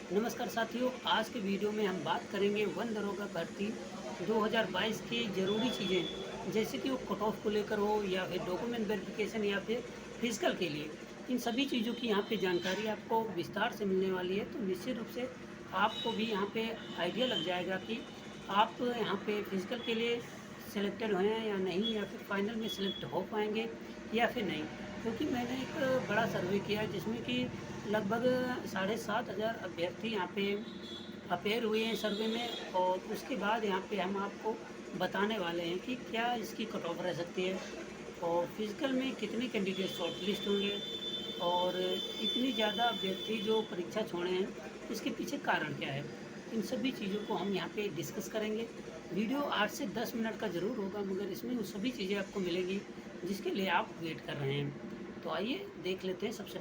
नमस्कार साथियों, आज के वीडियो में हम बात करेंगे वन दरोगा भर्ती 2022 की ज़रूरी चीज़ें, जैसे कि वो कट ऑफ को लेकर हो या फिर डॉक्यूमेंट वेरिफिकेशन या फिर फिजिकल के लिए। इन सभी चीज़ों की यहाँ पे जानकारी आपको विस्तार से मिलने वाली है, तो निश्चित रूप से आपको भी यहाँ पे आइडिया लग जाएगा कि आप यहाँ पे फिजिकल के लिए सिलेक्टेड हुए हैं या नहीं, या फिर फाइनल में सिलेक्ट हो पाएंगे या फिर नहीं। क्योंकि मैंने एक बड़ा सर्वे किया है जिसमें कि लगभग 7,500 अभ्यर्थी यहाँ पे अपेयर हुए हैं सर्वे में, और उसके बाद यहाँ पे हम आपको बताने वाले हैं कि क्या इसकी कट ऑफ रह सकती है, और फिजिकल में कितने कैंडिडेट शॉर्ट लिस्ट होंगे, और इतनी ज़्यादा अभ्यर्थी जो परीक्षा छोड़े हैं इसके पीछे कारण क्या है। इन सभी चीज़ों को हम यहाँ पे डिस्कस करेंगे। वीडियो 8 से 10 मिनट का ज़रूर होगा, मगर इसमें वो सभी चीज़ें आपको मिलेंगी जिसके लिए आप वेट कर रहे हैं। तो आइए देख लेते हैं। सबसे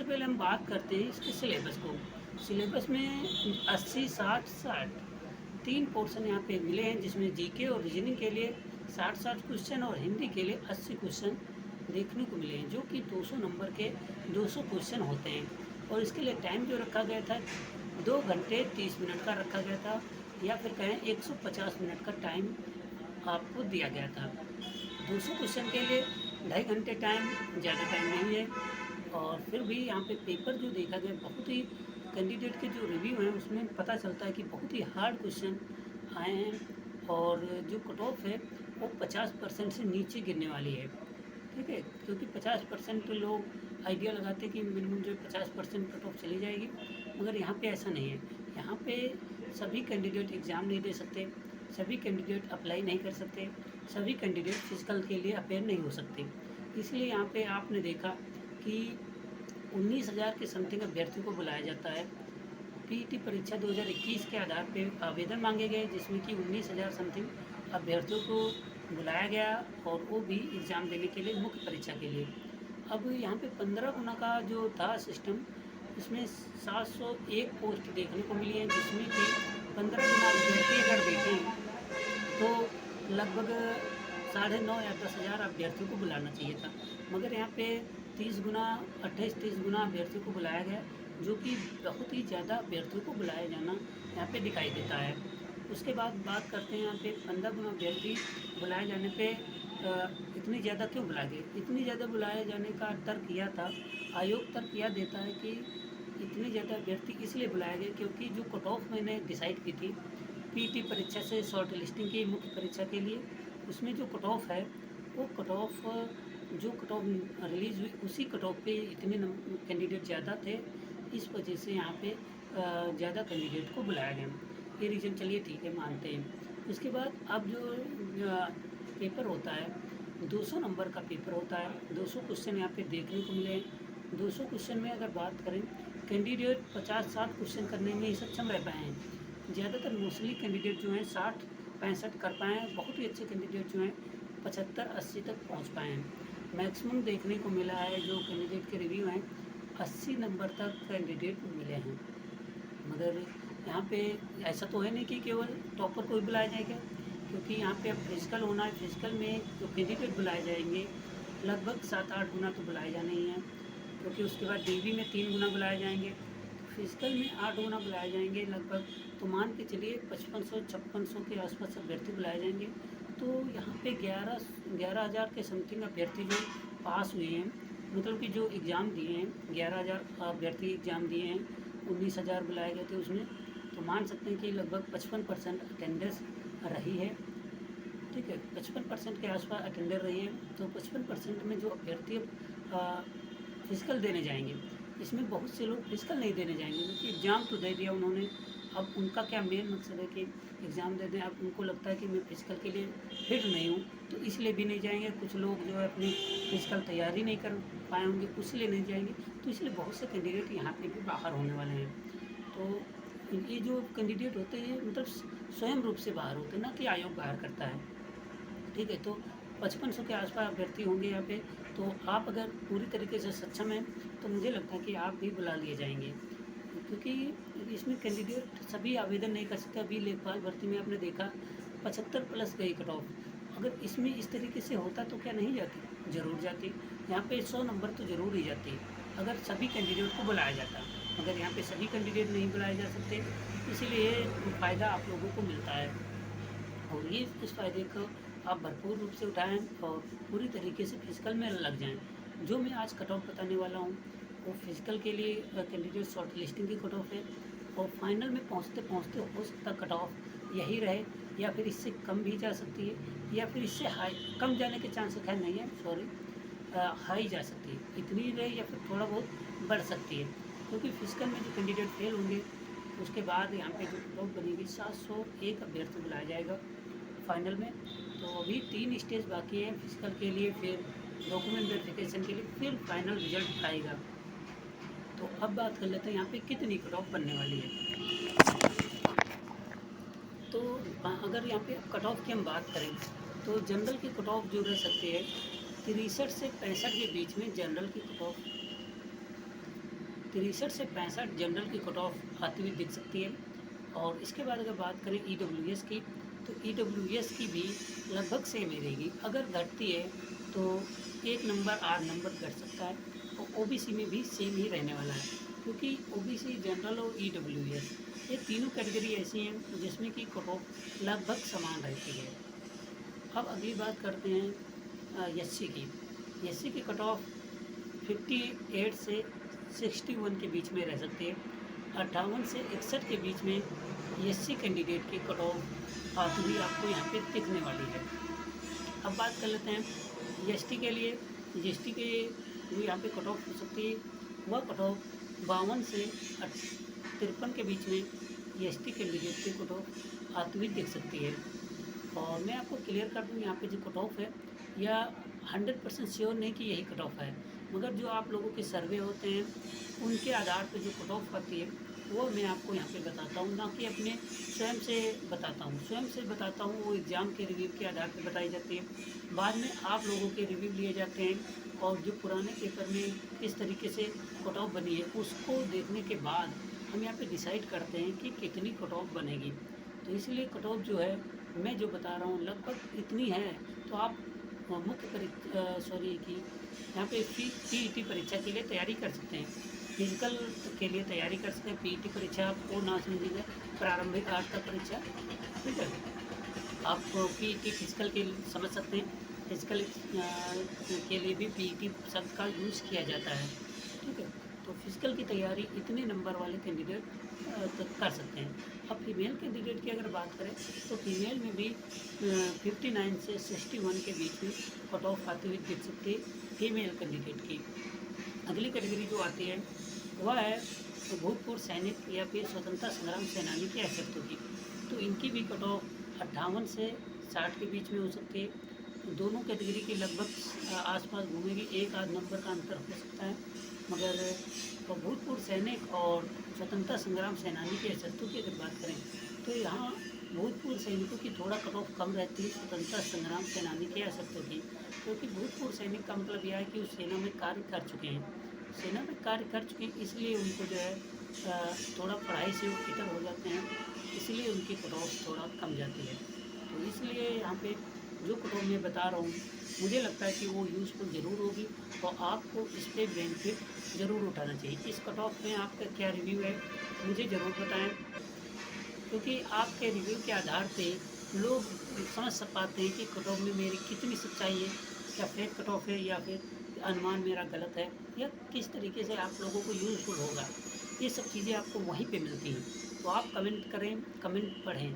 पहले हम बात करते हैं इसके सिलेबस को। सिलेबस में 80, 60, 60 3 पोर्शन यहाँ पे मिले हैं, जिसमें जीके और रीजनिंग के लिए 60-60 क्वेश्चन और हिंदी के लिए 80 क्वेश्चन देखने को मिले हैं, जो कि 200 नंबर के 200 क्वेश्चन होते हैं। और इसके लिए टाइम जो रखा गया था 2 घंटे 30 मिनट का रखा गया था, या फिर कहें 150 मिनट का टाइम आपको दिया गया था। 200 क्वेश्चन के लिए 2.5 घंटे टाइम, ज़्यादा टाइम नहीं है। और फिर भी यहाँ पे पेपर जो देखा गया, बहुत ही कैंडिडेट के जो रिव्यू हैं उसमें पता चलता है कि बहुत ही हार्ड क्वेश्चन आए हैं, और जो कट ऑफ है वो 50% से नीचे गिरने वाली है। ठीक है, क्योंकि 50% लोग आइडिया लगाते हैं कि मिनिमम जो 50% कट ऑफ चली जाएगी, मगर यहाँ पे ऐसा नहीं है। यहाँ पे सभी कैंडिडेट एग्ज़ाम नहीं दे सकते, सभी कैंडिडेट अप्लाई नहीं कर सकते, सभी कैंडिडेट फिजिकल के लिए अपेयर नहीं हो सकते। इसलिए यहाँ पे आपने देखा कि 19,000 के समथिंग अभ्यर्थियों को बुलाया जाता है। पीईटी परीक्षा 2021 के आधार पे आवेदन मांगे गए, जिसमें कि 19,000 समथिंग अभ्यर्थियों को बुलाया गया, और वो भी एग्ज़ाम देने के लिए, मुख्य परीक्षा के लिए। अब यहाँ पे 15 गुना का जो था सिस्टम, इसमें 701 पोस्ट देखने को मिली हैं, जिसमें कि 15 गुना अभ्यर्थी अगर देखें तो लगभग 9,500 या 10,000 अभ्यर्थियों को बुलाना चाहिए था, मगर यहाँ पे 30 गुना 28-30 गुना अभ्यर्थियों को बुलाया गया, जो कि बहुत ही ज़्यादा अभ्यर्थियों को बुलाया जाना यहाँ पे दिखाई देता है। उसके बाद बात करते हैं यहाँ पे 15 गुना अभ्यर्थी बुलाए जाने पे इतनी ज़्यादा क्यों बुलाए गए। इतनी ज़्यादा बुलाए जाने का तर्क यह था, आयोग तर्क यह देता है कि इतने ज़्यादा अभ्यर्थी इसलिए बुलाए गए क्योंकि जो कट ऑफ मैंने डिसाइड की थी पीटी परीक्षा से शॉर्ट लिस्टिंग की मुख्य परीक्षा के लिए, उसमें जो कट ऑफ है वो कट ऑफ जो कट ऑफ रिलीज़ हुई उसी कट ऑफ पे इतने कैंडिडेट ज़्यादा थे। इस वजह से यहाँ पे ज़्यादा कैंडिडेट को बुलाया गया। ये रीज़न चलिए ठीक है, मानते हैं। उसके बाद अब जो पेपर होता है 200 नंबर का पेपर होता है। 200 क्वेश्चन यहाँ पे देखने को मिले हैं। 200 क्वेश्चन में अगर बात करें, कैंडिडेट 50-60 क्वेश्चन करने में ही सक्षम रह पाए हैं। ज़्यादातर मोस्टली कैंडिडेट जो हैं 60-65 कर पाए हैं। बहुत ही अच्छे कैंडिडेट जो हैं 75-80 तक पहुँच पाए हैं। मैक्सिमम देखने को मिला है जो कैंडिडेट के रिव्यू हैं 80 नंबर तक कैंडिडेट मिले हैं। मगर यहाँ पे ऐसा तो है नहीं कि केवल टॉपर को ही बुलाया जाएगा, क्योंकि यहाँ पे अब फिजिकल होना है। फिजिकल में जो कैंडिडेट बुलाए जाएंगे लगभग 7-8 गुना तो बुलाए जाने ही हैं, क्योंकि उसके बाद डीवी में 3 गुना बुलाए जाएंगे, फिजिकल में 8 गुना बुलाए जाएंगे लगभग। तो मान के चलिए 5500-5600 के आसपास अभ्यर्थी बुलाए जाएंगे। तो यहाँ पे 11,000 के समथिंग अभ्यर्थी जो पास हुए हैं, मतलब कि जो एग्ज़ाम दिए हैं 11,000 अभ्यर्थी एग्ज़ाम दिए हैं, 19,000 बुलाए गए थे उसमें। तो मान सकते हैं कि लगभग 55% अटेंडेंस रही है। ठीक है, 55% के आसपास अटेंडर रही है। तो 55% में जो अभ्यर्थी फिजिकल देने जाएंगे, इसमें बहुत से लोग फिजिकल नहीं देने जाएंगे, क्योंकि एग्ज़ाम तो दे दिया उन्होंने। अब उनका क्या मेन मकसद है कि एग्ज़ाम दे दें। अब उनको लगता है कि मैं फिजिकल के लिए फिट नहीं हूँ, तो इसलिए भी नहीं जाएंगे। कुछ लोग जो है अपनी फिजिकल तैयारी नहीं कर पाए होंगे, इसलिए नहीं जाएंगे। तो इसलिए बहुत से कैंडिडेट यहाँ पे भी बाहर होने वाले हैं। तो ये जो कैंडिडेट होते हैं मतलब स्वयं रूप से बाहर होते हैं, ना कि आयोग बाहर करता है। ठीक है, तो 5500 के आसपास अभ्यर्थी होंगे यहाँ पे। तो आप अगर पूरी तरीके से सक्षम हैं तो मुझे लगता है कि आप भी बुला लिए जाएंगे, क्योंकि इसमें कैंडिडेट सभी आवेदन नहीं कर सकते। अभी लेखपाल भर्ती में आपने देखा 75 प्लस गई कट ऑफ। अगर इसमें इस तरीके से होता तो क्या नहीं जाती, ज़रूर जाती। यहाँ पे 100 नंबर तो ज़रूर ही जाती अगर सभी कैंडिडेट को बुलाया जाता। मगर यहाँ पे सभी कैंडिडेट नहीं बुलाए जा सकते, इसीलिए फ़ायदा आप लोगों को मिलता है। और ये इस फ़ायदे को आप भरपूर रूप से उठाएँ और पूरी तरीके से फिज़िकल में लग जाएँ। जो मैं आज कट ऑफ बताने वाला हूँ, वो फिज़िकल के लिए कैंडिडेट शॉर्ट लिस्टिंग की कट ऑफ है, और फाइनल में पहुँचते-पहुँचते हो सकता कट ऑफ यही रहे, या फिर इससे कम भी जा सकती है, या फिर इससे हाई कम जाने के चांसेस खैर नहीं है, सॉरी, हाई जा सकती है, इतनी ही रहे या फिर थोड़ा बहुत बढ़ सकती है। क्योंकि फिज़िकल में जो कैंडिडेट फेल होंगे, उसके बाद यहाँ पे जो कट ऑफ बनेगी 701 अभ्यर्थी बुलाया जाएगा फाइनल में। तो अभी 3 स्टेज बाकी हैं फिज़िकल के लिए, फिर डॉक्यूमेंट वेरिफिकेशन के लिए, फिर फाइनल रिजल्ट आएगा। तो अब बात कर लेते हैं यहाँ पे कितनी कट ऑफ बनने वाली है। तो अगर यहाँ पे कट ऑफ की हम बात करें, तो जनरल की कट ऑफ जो रह सकती है 63 से 65 के बीच में जनरल की कट ऑफ, 63 से 65 जनरल की कट ऑफ आती हुई दिख सकती है। और इसके बाद अगर बात करें EWS की, तो EWS की भी लगभग सेम ही रहेगी। अगर घटती है तो 1 नंबर 8 नंबर घट सकता है, और OBC में भी सेम ही रहने वाला है, क्योंकि OBC, जनरल और EWS ये तीनों कैटेगरी ऐसी हैं जिसमें कि कट ऑफ लगभग समान रहती है। अब अगली बात करते हैं SC की। SC की कट ऑफ 58 से 61 के बीच में रह सकती है। 58 से 61 के बीच में SC कैंडिडेट की कट ऑफ आती हुई आपको यहाँ पे दिखने वाली है। अब बात कर लेते हैं ST के लिए। ST के जो यहाँ पे कट ऑफ हो सकती है, वह कट ऑफ 52 से 53 के बीच में ST कैंडिडेट की कट ऑफ आती हुई दिख सकती है। और मैं आपको क्लियर कर दूँ, यहाँ पे जो कट ऑफ है यह 100% श्योर नहीं कि यही कट ऑफ है, मगर जो आप लोगों के सर्वे होते हैं उनके आधार पर जो कट ऑफ आती है वो मैं आपको यहाँ पे बताता हूँ, ना कि अपने स्वयं से बताता हूँ। स्वयं से बताता हूँ वो एग्ज़ाम के रिव्यू के आधार पर बताई जाती है, बाद में आप लोगों के रिव्यू लिए जाते हैं, और जो पुराने पेपर में किस तरीके से कट ऑफ बनी है उसको देखने के बाद हम यहाँ पे डिसाइड करते हैं कि कितनी कट ऑफ बनेगी। तो इसलिए कट ऑफ जो है मैं जो बता रहा हूँ लगभग इतनी है, तो आप मुख्य की यहाँ पे PET परीक्षा के लिए तैयारी कर सकते हैं, फिजिकल के लिए तैयारी कर सकते हैं। PET परीक्षा आपको ना समझिएगा प्रारंभिक आर्ट का परीक्षा, ठीक है। आप PET फिजिकल के समझ सकते हैं, फिजिकल के लिए भी PET शब्द का यूज़ किया जाता है, ठीक है। तो फिजिकल की तैयारी इतने नंबर वाले कैंडिडेट कर सकते हैं। अब फीमेल कैंडिडेट की अगर बात करें, तो फीमेल में भी 59 से 61 के बीच में कट ऑफ आती हुई दिख सकती है फीमेल कैंडिडेट की। अगली कैटेगरी जो आती है वह है भूतपूर्व सैनिक या फिर स्वतंत्रता संग्राम सेनानी की हैसियतों की। तो इनकी भी कट ऑफ 58 से 60 के बीच में हो सकती है। दोनों कैटेगरी की लगभग आसपास घूमेगी, एक आध नंबर का अंतर हो सकता है, मगर भूतपूर्व सैनिक और स्वतंत्रता संग्राम सेनानी की हैसियतों की अगर बात करें, तो यहाँ भूतपूर्व सैनिकों की थोड़ा कट ऑफ कम रहती है स्वतंत्रता संग्राम सेनानी की हैसियतों की, क्योंकि भूतपूर्व सैनिक का मतलब यह है कि वो सेना में कार्य कर चुके हैं, सेना में कार्य कर चुके हैं, इसलिए उनको जो है थोड़ा पढ़ाई से वो इतर हो जाते हैं, इसलिए उनकी कट ऑफ थोड़ा कम जाती है। तो इसलिए यहाँ पे जो कट ऑफ मैं बता रहा हूँ मुझे लगता है कि वो यूज़फुल ज़रूर होगी, और आपको इस पर बेनिफिट ज़रूर उठाना चाहिए। इस कट ऑफ में आपका क्या रिव्यू है मुझे ज़रूर बताएं, क्योंकि आपके रिव्यू के आधार पे लोग समझ पाते हैं कि कट ऑफ में मेरी कितनी सच्चाई है, क्या फेक कट ऑफ है या फिर अनुमान मेरा गलत है, या किस तरीके से आप लोगों को यूज़फुल होगा। ये सब चीज़ें आपको वहीं पे मिलती हैं। तो आप कमेंट करें, कमेंट पढ़ें,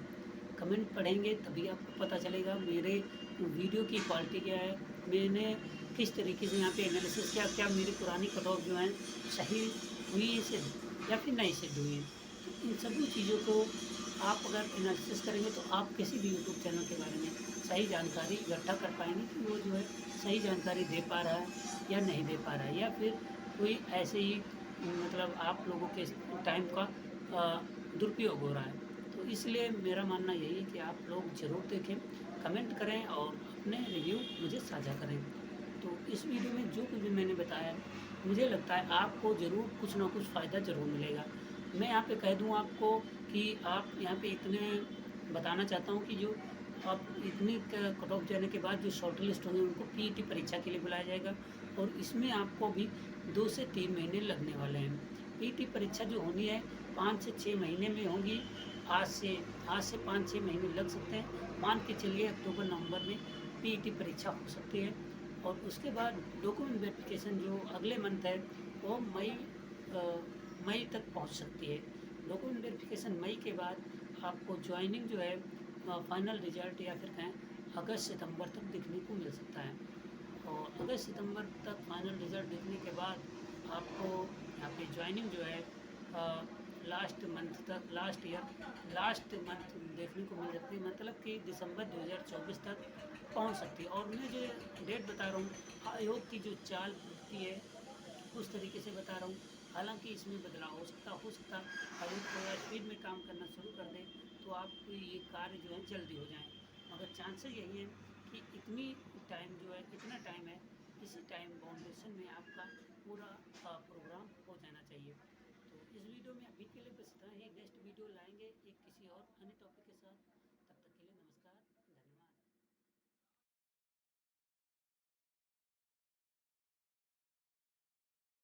कमेंट पढ़ेंगे तभी आपको पता चलेगा मेरे वीडियो की क्वालिटी क्या है, मैंने किस तरीके से यहाँ पे एनालिसिस किया, क्या मेरी पुरानी कट ऑफ जो हैं सही हुई है या फिर नहीं सिद्ध हुई है। तो इन सभी चीज़ों को आप अगर एनालिसिस करेंगे तो आप किसी भी यूट्यूब चैनल के बारे में सही जानकारी इकट्ठा कर पाएंगे कि वो जो है सही जानकारी दे पा रहा है या नहीं दे पा रहा है, या फिर कोई ऐसे ही मतलब आप लोगों के टाइम का दुरुपयोग हो रहा है। तो इसलिए मेरा मानना यही है कि आप लोग ज़रूर देखें, कमेंट करें और अपने रिव्यू मुझे साझा करें। तो इस वीडियो में जो कुछ भी मैंने बताया मुझे लगता है आपको ज़रूर कुछ ना कुछ फ़ायदा ज़रूर मिलेगा। मैं यहाँ पे कह दूँ आपको कि आप यहाँ पे इतने बताना चाहता हूँ कि जो आप इतनी कट ऑफ जाने के बाद जो शॉर्ट लिस्ट होंगे उनको PET परीक्षा के लिए बुलाया जाएगा, और इसमें आपको भी 2 से 3 महीने लगने वाले हैं। पीटी परीक्षा जो होनी है 5 से 6 महीने में होंगी। आज से 5-6 महीने लग सकते हैं। मान के चलिए अक्टूबर-नवंबर में पीईटी परीक्षा हो सकती है और उसके बाद डॉक्यूमेंट वेरिफिकेशन जो अगले मंथ है वो मई तक पहुंच सकती है। डॉक्यूमेंट वेरिफिकेशन मई के बाद आपको जॉइनिंग जो है फाइनल रिजल्ट या फिर कहें अगस्त सितंबर तक देखने को मिल सकता है। और अगस्त सितंबर तक फाइनल रिजल्ट देखने के बाद आपको यहाँ पे जॉइनिंग जो है लास्ट मंथ देखने को मिल सकती है, मतलब कि दिसंबर 2024 तक पहुँच सकती है। और मैं जो डेट बता रहा हूँ आयोग की जो चाल होती है उस तरीके से बता रहा हूँ। हालांकि इसमें बदलाव हो सकता आयोग थोड़ा स्पीड में काम करना शुरू कर दे तो आपको ये कार्य जो है जल्दी हो जाए, मगर चांसेस यही है कि इतना टाइम है, इसी टाइम बाउंडेशन में आपका पूरा प्रोग्राम हो जाना चाहिए। तो इस वीडियो में अभी के लिए बस इतना ही। नेक्स्ट वीडियो लाएंगे